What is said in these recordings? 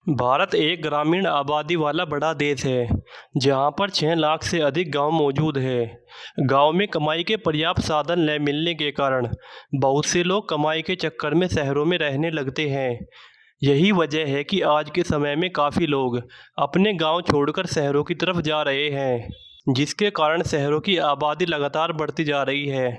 भारत एक ग्रामीण आबादी वाला बड़ा देश है, जहाँ पर 6 लाख से अधिक गांव मौजूद है। गांव में कमाई के पर्याप्त साधन न मिलने के कारण बहुत से लोग कमाई के चक्कर में शहरों में रहने लगते हैं। यही वजह है कि आज के समय में काफ़ी लोग अपने गांव छोड़कर शहरों की तरफ जा रहे हैं, जिसके कारण शहरों की आबादी लगातार बढ़ती जा रही है,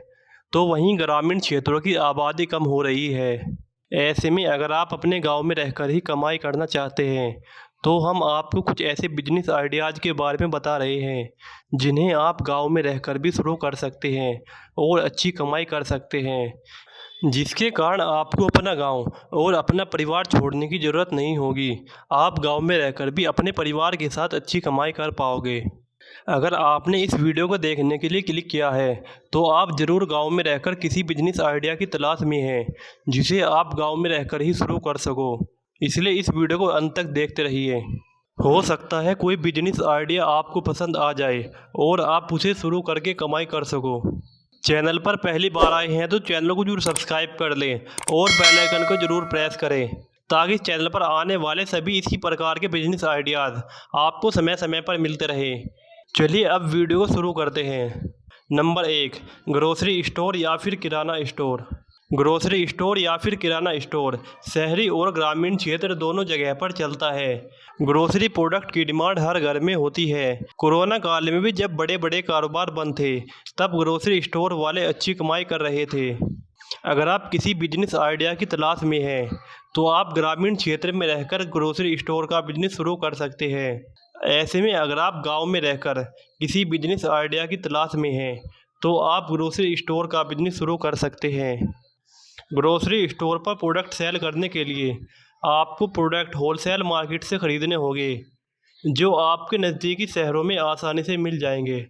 तो वहीं ग्रामीण क्षेत्रों की आबादी कम हो रही है। ऐसे में अगर आप अपने गांव में रहकर ही कमाई करना चाहते हैं, तो हम आपको कुछ ऐसे बिजनेस आइडियाज़ के बारे में बता रहे हैं, जिन्हें आप गांव में रहकर भी शुरू कर सकते हैं और अच्छी कमाई कर सकते हैं, जिसके कारण आपको अपना गांव और अपना परिवार छोड़ने की ज़रूरत नहीं होगी। आप गांव में रहकर भी अपने परिवार के साथ अच्छी कमाई कर पाओगे। अगर आपने इस वीडियो को देखने के लिए क्लिक किया है, तो आप ज़रूर गांव में रहकर किसी बिजनेस आइडिया की तलाश में हैं, जिसे आप गांव में रहकर ही शुरू कर सको। इसलिए इस वीडियो को अंत तक देखते रहिए। हो सकता है कोई बिजनेस आइडिया आपको पसंद आ जाए और आप उसे शुरू करके कमाई कर सको। चैनल पर पहली बार आए हैं तो चैनल को जरूर सब्सक्राइब कर लें और बेल आइकन को जरूर प्रेस करें, ताकि इस चैनल पर आने वाले सभी इसी प्रकार के बिजनेस आइडियाज़ आपको समय समय पर मिलते रहे। चलिए अब वीडियो को शुरू करते हैं। नंबर 1, ग्रोसरी स्टोर या फिर किराना स्टोर। ग्रोसरी स्टोर या फिर किराना स्टोर शहरी और ग्रामीण क्षेत्र दोनों जगह पर चलता है। ग्रोसरी प्रोडक्ट की डिमांड हर घर में होती है। कोरोना काल में भी जब बड़े बड़े कारोबार बंद थे, तब ग्रोसरी स्टोर वाले अच्छी कमाई कर रहे थे। अगर आप किसी बिजनेस आइडिया की तलाश में हैं, तो आप ग्रामीण क्षेत्र में रहकर ग्रोसरी स्टोर का बिजनेस शुरू कर सकते हैं। ऐसे में अगर आप गांव में रहकर किसी बिजनेस आइडिया की तलाश में हैं, तो आप ग्रोसरी स्टोर का बिजनेस शुरू कर सकते हैं। ग्रोसरी स्टोर पर प्रोडक्ट सेल करने के लिए आपको प्रोडक्ट होलसेल मार्केट से ख़रीदने होंगे, जो आपके नज़दीकी शहरों में आसानी से मिल जाएंगे।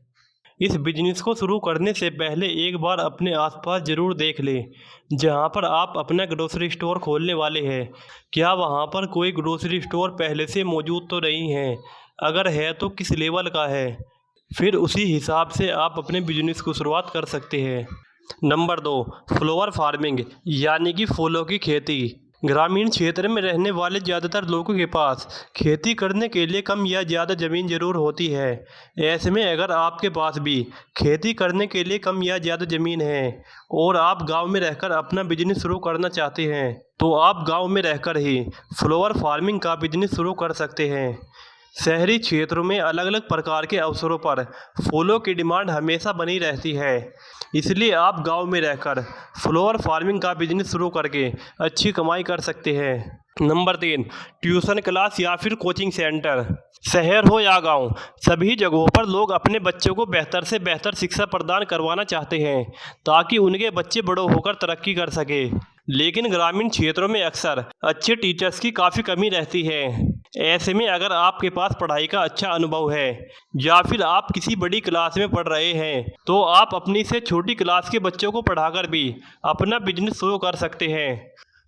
इस बिजनेस को शुरू करने से पहले एक बार अपने आसपास ज़रूर देख लें, जहां पर आप अपना ग्रोसरी स्टोर खोलने वाले हैं। क्या वहां पर कोई ग्रोसरी स्टोर पहले से मौजूद तो नहीं है? अगर है तो किस लेवल का है? फिर उसी हिसाब से आप अपने बिजनेस को शुरुआत कर सकते हैं। नंबर 2, फ्लावर फार्मिंग यानी कि फूलों की खेती। ग्रामीण क्षेत्र में रहने वाले ज़्यादातर लोगों के पास खेती करने के लिए कम या ज़्यादा ज़मीन ज़रूर होती है। ऐसे में अगर आपके पास भी खेती करने के लिए कम या ज़्यादा ज़मीन है और आप गांव में रहकर अपना बिजनेस शुरू करना चाहते हैं, तो आप गांव में रहकर ही फ्लावर फार्मिंग का बिजनेस शुरू कर सकते हैं। शहरी क्षेत्रों में अलग अलग प्रकार के अवसरों पर फूलों की डिमांड हमेशा बनी रहती है, इसलिए आप गांव में रहकर फ्लावर फार्मिंग का बिजनेस शुरू करके अच्छी कमाई कर सकते हैं। नंबर 3, ट्यूशन क्लास या फिर कोचिंग सेंटर। शहर हो या गांव, सभी जगहों पर लोग अपने बच्चों को बेहतर से बेहतर शिक्षा प्रदान करवाना चाहते हैं, ताकि उनके बच्चे बड़े होकर तरक्की कर सके। लेकिन ग्रामीण क्षेत्रों में अक्सर अच्छे टीचर्स की काफ़ी कमी रहती है। ऐसे में अगर आपके पास पढ़ाई का अच्छा अनुभव है या फिर आप किसी बड़ी क्लास में पढ़ रहे हैं, तो आप अपनी से छोटी क्लास के बच्चों को पढ़ाकर भी अपना बिजनेस शुरू कर सकते हैं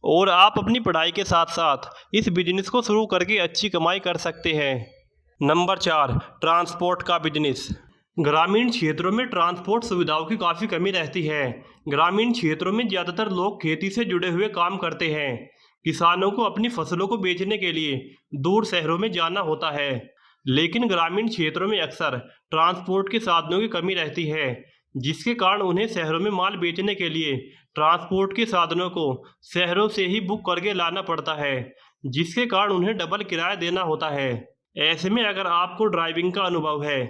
और आप अपनी पढ़ाई के साथ साथ इस बिजनेस को शुरू करके अच्छी कमाई कर सकते हैं। नंबर 4, ट्रांसपोर्ट का बिजनेस। ग्रामीण क्षेत्रों में ट्रांसपोर्ट सुविधाओं की काफ़ी कमी रहती है। ग्रामीण क्षेत्रों में ज़्यादातर लोग खेती से जुड़े हुए काम करते हैं। किसानों को अपनी फसलों को बेचने के लिए दूर शहरों में जाना होता है, लेकिन ग्रामीण क्षेत्रों में अक्सर ट्रांसपोर्ट के साधनों की कमी रहती है, जिसके कारण उन्हें शहरों में माल बेचने के लिए ट्रांसपोर्ट के साधनों को शहरों से ही बुक करके लाना पड़ता है, जिसके कारण उन्हें डबल किराया देना होता है। ऐसे में अगर आपको ड्राइविंग का अनुभव है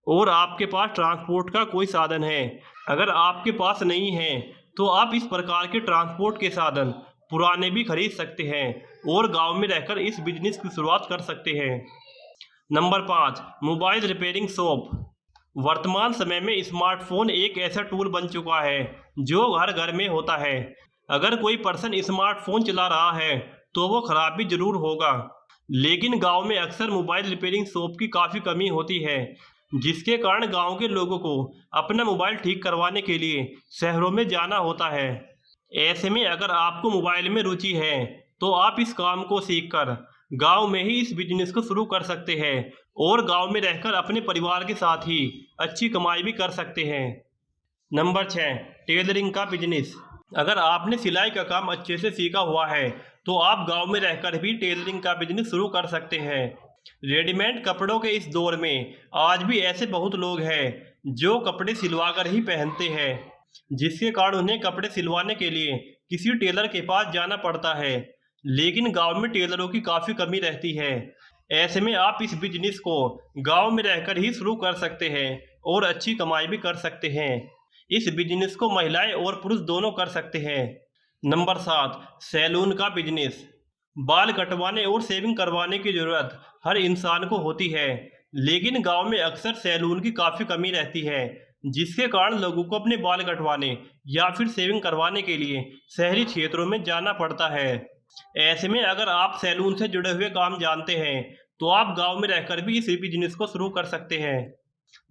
और आपके पास ट्रांसपोर्ट का कोई साधन है, अगर आपके पास नहीं है, तो आप इस प्रकार के ट्रांसपोर्ट के साधन पुराने भी खरीद सकते हैं और गांव में रहकर इस बिजनेस की शुरुआत कर सकते हैं। Number 5, mobile repairing shop. वर्तमान समय में स्मार्टफोन एक ऐसा टूल बन चुका है जो घर घर में होता है। अगर कोई पर्सन स्मार्टफोन चला रहा है, तो वो खराब भी जरूर होगा, लेकिन गांव में अक्सर मोबाइल रिपेयरिंग शॉप की काफ़ी कमी होती है, जिसके कारण गांव के लोगों को अपना मोबाइल ठीक करवाने के लिए शहरों में जाना होता है। ऐसे में अगर आपको मोबाइल में रुचि है, तो आप इस काम को सीखकर गांव में ही इस बिजनेस को शुरू कर सकते हैं और गांव में रहकर अपने परिवार के साथ ही अच्छी कमाई भी कर सकते हैं। नंबर 6, टेलरिंग का बिजनेस। अगर आपने सिलाई का काम अच्छे से सीखा हुआ है, तो आप गांव में रहकर भी टेलरिंग का बिजनेस शुरू कर सकते हैं। रेडीमेड कपड़ों के इस दौर में आज भी ऐसे बहुत लोग हैं जो कपड़े सिलवा कर ही पहनते हैं, जिसके कारण उन्हें कपड़े सिलवाने के लिए किसी टेलर के पास जाना पड़ता है। लेकिन गांव में टेलरों की काफ़ी कमी रहती है। ऐसे में आप इस बिजनेस को गांव में रहकर ही शुरू कर सकते हैं और अच्छी कमाई भी कर सकते हैं। इस बिजनेस को महिलाएं और पुरुष दोनों कर सकते हैं। नंबर 7, सैलून का बिजनेस। बाल कटवाने और शेविंग करवाने की ज़रूरत हर इंसान को होती है, लेकिन गांव में अक्सर सैलून की काफ़ी कमी रहती है, जिसके कारण लोगों को अपने बाल कटवाने या फिर शेविंग करवाने के लिए शहरी क्षेत्रों में जाना पड़ता है। ऐसे में अगर आप सैलून से जुड़े हुए काम जानते हैं तो आप गांव में रहकर भी इस बिजनेस को शुरू कर सकते हैं।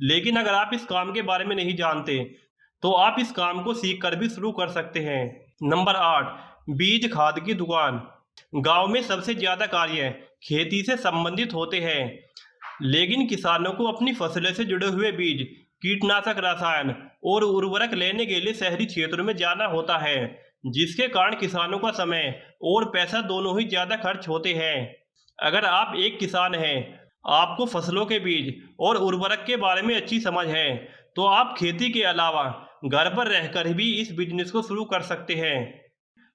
लेकिन अगर आप इस काम के बारे में नहीं जानते तो आप इस काम को सीख कर भी शुरू कर सकते हैं। नंबर 8, बीज खाद की दुकान। गांव में सबसे ज़्यादा कार्य खेती से संबंधित होते हैं, लेकिन किसानों को अपनी फसलों से जुड़े हुए बीज, कीटनाशक, रसायन और उर्वरक लेने के लिए शहरी क्षेत्रों में जाना होता है, जिसके कारण किसानों का समय और पैसा दोनों ही ज़्यादा खर्च होते हैं। अगर आप एक किसान हैं, आपको फसलों के बीज और उर्वरक के बारे में अच्छी समझ है, तो आप खेती के अलावा घर पर रहकर भी इस बिजनेस को शुरू कर सकते हैं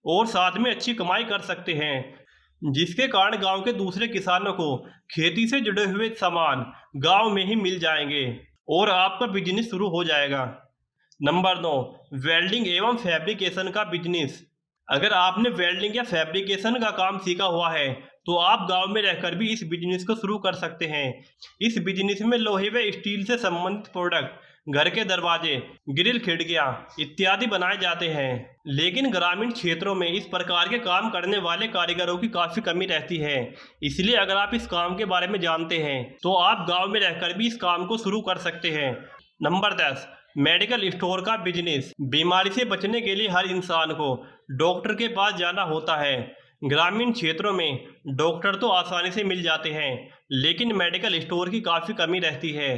और साथ में अच्छी कमाई कर सकते हैं, जिसके कारण गांव के दूसरे किसानों को खेती से जुड़े हुए सामान गांव में ही मिल जाएंगे और आपका बिजनेस शुरू हो जाएगा। नंबर 9, वेल्डिंग एवं फैब्रिकेशन का बिजनेस। अगर आपने वेल्डिंग या फैब्रिकेशन का काम सीखा हुआ है तो आप गांव में रहकर भी इस बिजनेस को शुरू कर सकते हैं। इस बिजनेस में लोहे व स्टील से संबंधित प्रोडक्ट, घर के दरवाजे, ग्रिल, खिड़कियां इत्यादि बनाए जाते हैं। लेकिन ग्रामीण क्षेत्रों में इस प्रकार के काम करने वाले कारीगरों की काफ़ी कमी रहती है। इसलिए अगर आप इस काम के बारे में जानते हैं तो आप गांव में रहकर भी इस काम को शुरू कर सकते हैं। नंबर 10, मेडिकल स्टोर का बिजनेस। बीमारी से बचने के लिए हर इंसान को डॉक्टर के पास जाना होता है। ग्रामीण क्षेत्रों में डॉक्टर तो आसानी से मिल जाते हैं, लेकिन मेडिकल स्टोर की काफ़ी कमी रहती है।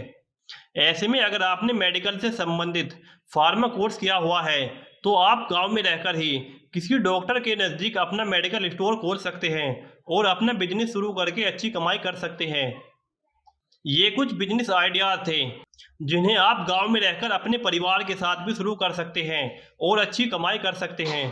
ऐसे में अगर आपने मेडिकल से संबंधित फार्मा कोर्स किया हुआ है तो आप गांव में रहकर ही किसी डॉक्टर के नज़दीक अपना मेडिकल स्टोर खोल सकते हैं और अपना बिजनेस शुरू करके अच्छी कमाई कर सकते हैं। ये कुछ बिजनेस आइडियाज थे जिन्हें आप गांव में रहकर अपने परिवार के साथ भी शुरू कर सकते हैं और अच्छी कमाई कर सकते हैं।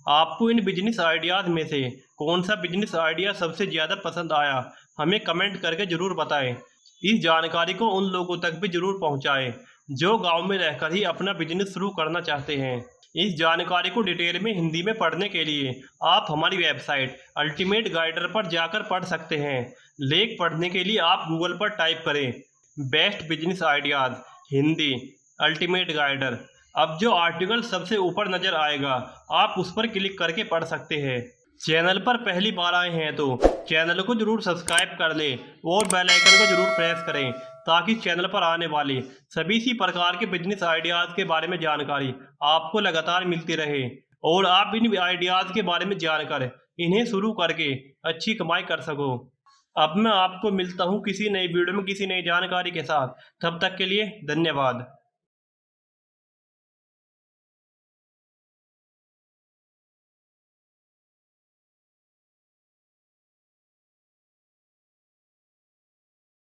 आपको इन बिजनेस आइडियाज में से कौन सा बिजनेस आइडिया सबसे ज़्यादा पसंद आया, हमें कमेंट करके ज़रूर बताएं। इस जानकारी को उन लोगों तक भी जरूर पहुंचाएं जो गांव में रहकर ही अपना बिजनेस शुरू करना चाहते हैं। इस जानकारी को डिटेल में हिंदी में पढ़ने के लिए आप हमारी वेबसाइट अल्टीमेट गाइडर पर जाकर पढ़ सकते हैं। लेख पढ़ने के लिए आप गूगल पर टाइप करें best business ideas Hindi ultimate guider. अब जो आर्टिकल सबसे ऊपर नज़र आएगा आप उस पर क्लिक करके पढ़ सकते हैं। चैनल पर पहली बार आए हैं तो चैनल को जरूर सब्सक्राइब कर लें और बेल आइकन को जरूर प्रेस करें, ताकि चैनल पर आने वाले सभी सी प्रकार के बिजनेस आइडियाज़ के बारे में जानकारी आपको लगातार मिलती रहे और आप इन आइडियाज़ के बारे में जानकर इन्हें शुरू करके अच्छी कमाई कर सको। अब मैं आपको मिलता हूँ किसी नई वीडियो में किसी नई जानकारी के साथ। तब तक के लिए धन्यवाद।